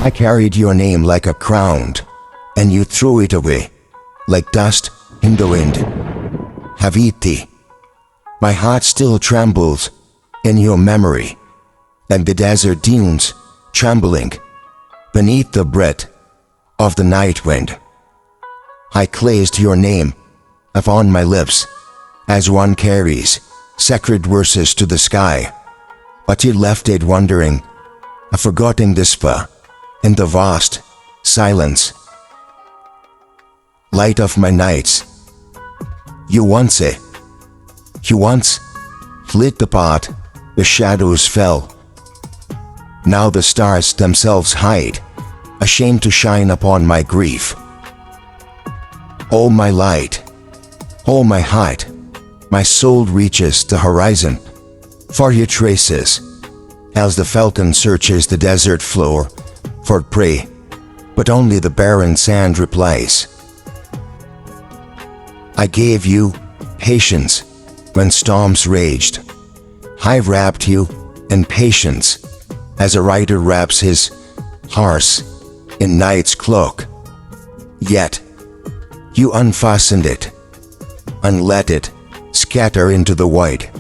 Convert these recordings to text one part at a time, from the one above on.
I carried your name like a crown, and you threw it away, like dust in the wind. Habibti, my heart still trembles in your memory, like the desert dunes trembling beneath the breath of the night wind. I placed your name upon my lips as one carries sacred verses to the sky, but you left it wandering, a forgotten whisper in the vast silence. Light of my nights, you once lit the path the shadows fell. Now the stars themselves hide, ashamed to shine upon my grief. Oh my light, oh my heart, my soul reaches the horizon for your traces, as the falcon searches the desert floor for prey, but only the barren sand replies. I gave you patience when storms raged. I wrapped you in patience as a rider wraps his horse in night's cloak. Yet you unfastened it and let it scatter into the void.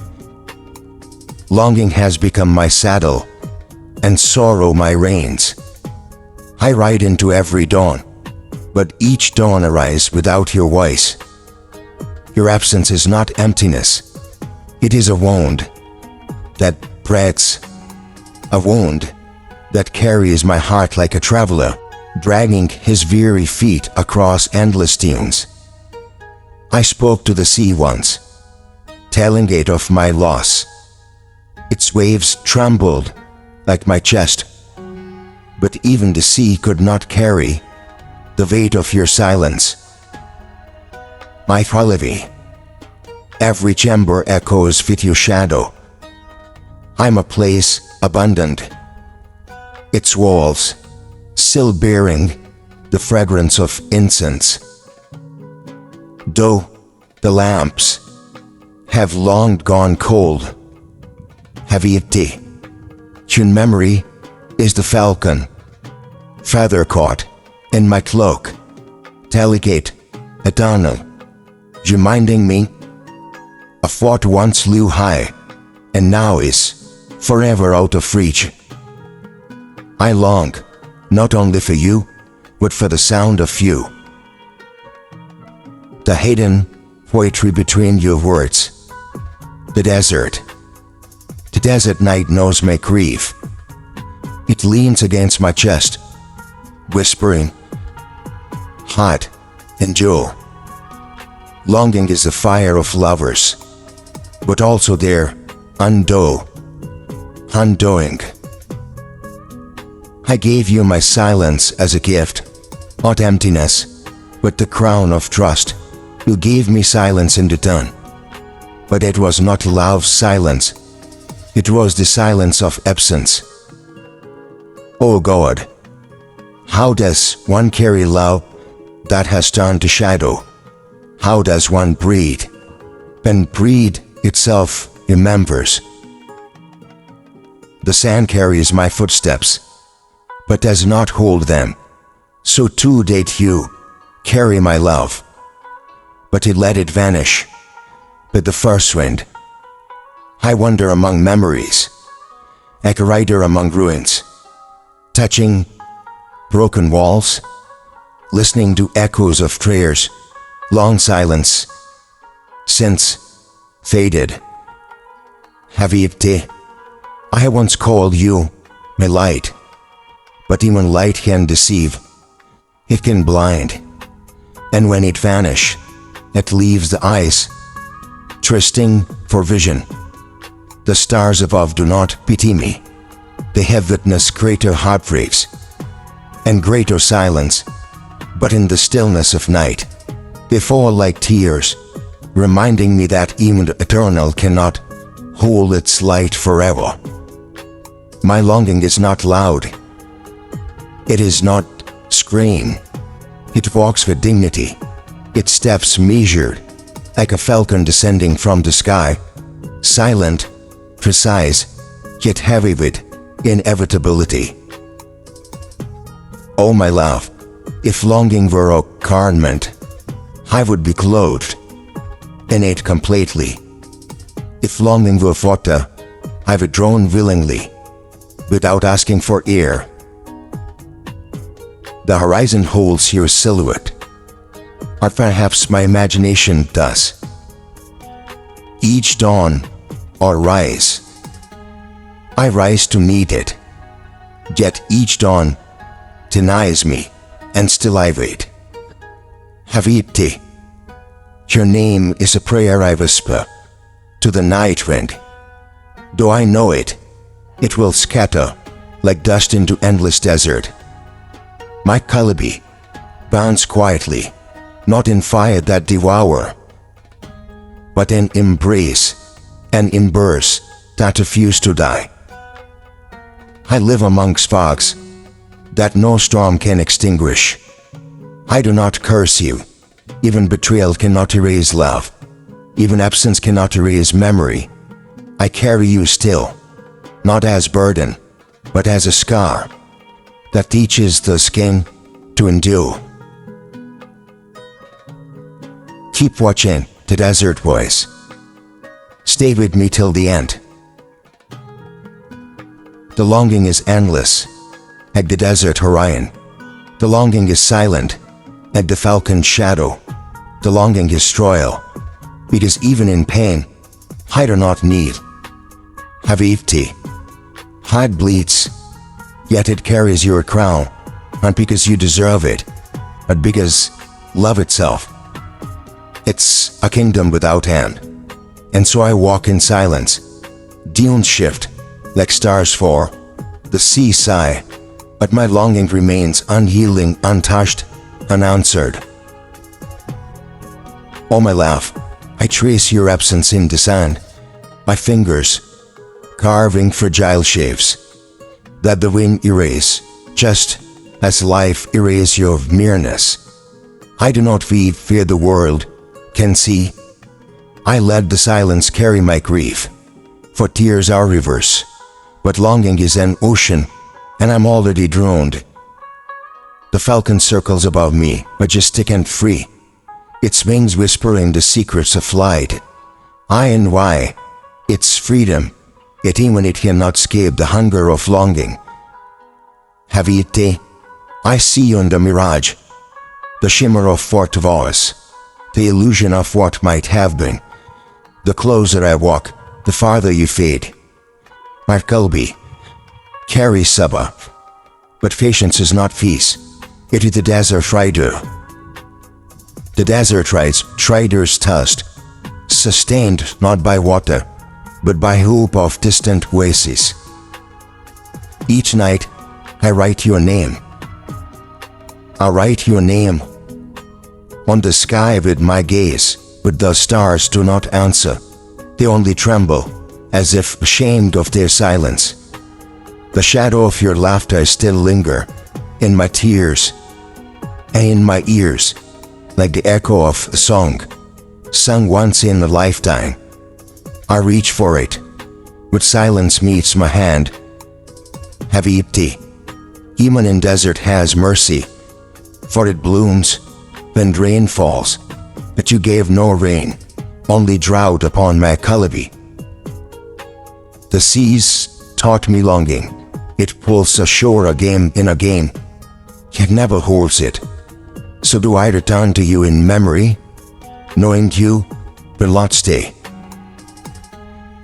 Longing has become my saddle and sorrow my reins. I ride into every dawn, but each dawn arrives without your voice. Your absence is not emptiness, it is a wound that breaks, a wound that carries my heart like a traveler, dragging his weary feet across endless dunes. I spoke to the sea once, telling it of my loss. Its waves trembled like my chest, but even the sea could not carry the weight of your silence. My Qalbi, every chamber echoes with your shadow. I'm a place abandoned, its walls still bearing the fragrance of incense. Though the lamps have long gone cold, Habibti, your memory is the falcon, feather caught in my cloak, delicate, eternal, reminding me of what once flew high and now is forever out of reach. I long not only for you, but for the sound of you. The hidden poetry between your words. The desert night knows my grief. It leans against my chest, whispering, heart, endure. Longing is the fire of lovers, but also their undoing. I gave you my silence as a gift, not emptiness, but the crown of trust. You gave me silence in return. But it was not love's silence, it was the silence of absence. Oh God, how does one carry love that has turned to shadow? How does one breathe when breathe itself remembers? The sand carries my footsteps, but does not hold them. So too did you carry my love, but it let it vanish with the first wind. I wander among memories, like a rider among ruins, touching broken walls, listening to echoes of prayers, long silence since faded. Habibti, I once called you my light, but even light can deceive, it can blind, and when it vanishes, it leaves the eyes thirsting for vision. The stars above do not pity me. They have witnessed greater heartbreaks and greater silence, but in the stillness of night, they fall like tears, reminding me that even the eternal cannot hold its light forever. My longing is not loud. It is not scream. It walks with dignity. Its steps measured, like a falcon descending from the sky, silent, precise, yet heavy with inevitability. Oh my love, if longing were a garment, I would be clothed in it completely. If longing were water, I would drown willingly, without asking for air. The horizon holds your silhouette, or perhaps my imagination does. Each dawn or rise, I rise to meet it, yet each dawn denies me, and still I wait. Habibti, your name is a prayer I whisper to the night wind. Though I know it, it will scatter like dust into endless desert. My Qalbi burns quietly, not in fire that devour, but in embrace and in embers that refuse to die. I live amongst fogs that no storm can extinguish. I do not curse you. Even betrayal cannot erase love. Even absence cannot erase memory. I carry you still, not as burden, but as a scar that teaches the skin to endure. Keep watching the desert voice. Stay with me till the end. The longing is endless, like the desert horizon. The longing is silent, like the falcon's shadow. The longing is royal, because even in pain, I do not need. Habibti, heart bleeds, yet it carries your crown, not because you deserve it, but because love itself. It's a kingdom without end, and so I walk in silence. Dunes shift, like stars fall, the sea sigh, but my longing remains unyielding, untouched, unanswered. Oh my love, I trace your absence in the sand, my fingers carving fragile shapes that the wind erase, just as life erases your mereness. I do not fear the world can see. I let the silence carry my grief, for tears are rivers, but longing is an ocean, and I'm already drowned. The falcon circles above me, majestic and free, its wings whispering the secrets of flight. I and why, its freedom, yet even it cannot escape the hunger of longing. Habibti, I see you in the mirage, the shimmer of what was, the illusion of what might have been. The closer I walk, the farther you fade. My Qalbi carries Sabr, but patience is not peace. It is the desert rider. The desert rides traders' thirst, sustained not by water, but by hope of distant oases. Each night, I write your name. I write your name on the sky with my gaze, but the stars do not answer. They only tremble, as if ashamed of their silence. The shadow of your laughter still linger in my tears and in my ears, like the echo of a song sung once in a lifetime. I reach for it, but silence meets my hand. Habibti, even in desert has mercy, for it blooms when rain falls, but you gave no rain, only drought upon my Qalbi. The seas taught me longing. It pulls ashore again and again, yet never holds it. So do I return to you in memory, knowing you will not stay.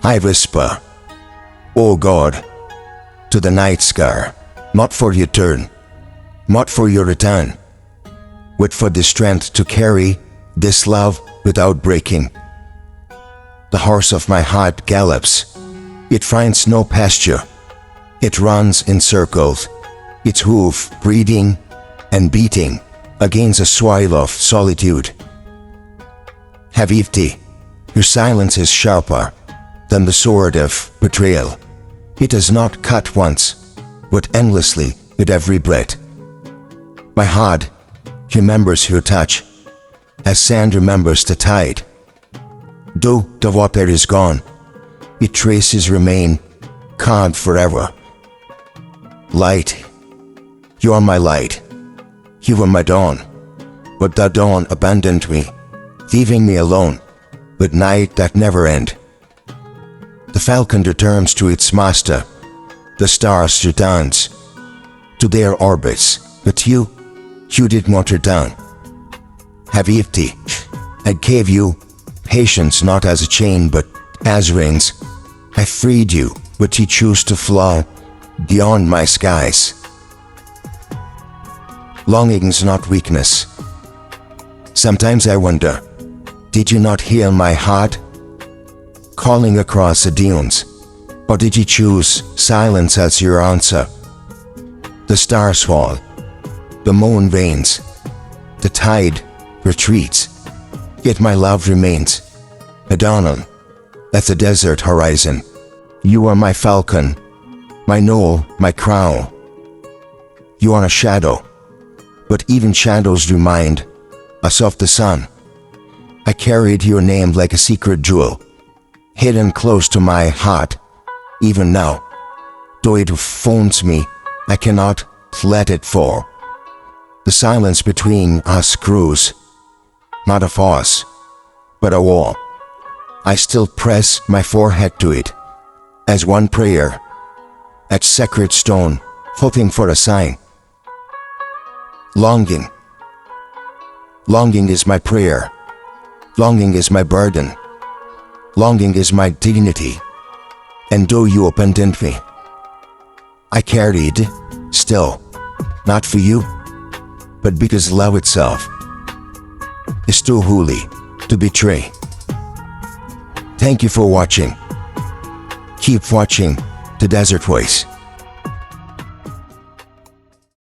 I whisper, O God, to the night sky, not for your turn, not for your return, but for the strength to carry this love without breaking. The horse of my heart gallops. It finds no pasture. It runs in circles, its hoof breathing and beating against a soil of solitude. Habibti, your silence is sharper than the sword of betrayal. It does not cut once, but endlessly with every breath. My heart remembers your touch, as sand remembers the tide. Though the water is gone, its traces remain, carved forever. Light, You are my light. You were my dawn. But the dawn abandoned me, leaving me alone, with night that never end. The falcon returns to its master. The stars returns to their orbits. But you did not return. Habibti, I gave you patience not as a chain but as wings. I freed you, but you choose to fly beyond my skies. Longing's not weakness. Sometimes I wonder, did you not hear my heart calling across the dunes? Or did you choose silence as your answer? The stars fall, the moon wanes, the tide retreats, yet my love remains eternal at the desert horizon. You are my falcon, my knoll, my crown. You are a shadow, but even shadows remind us of the sun. I carried your name like a secret jewel, hidden close to my heart. Even now, though it phones me, I cannot let it fall. The silence between us grows, not a force, but a wall. I still press my forehead to it, as one prayer, at sacred stone, hoping for a sign. Longing. Longing is my prayer. Longing is my burden. Longing is my dignity. And though you abandoned me, I carried still, not for you, but because love itself is too holy to betray. Thank you for watching. Keep watching The Desert Voice.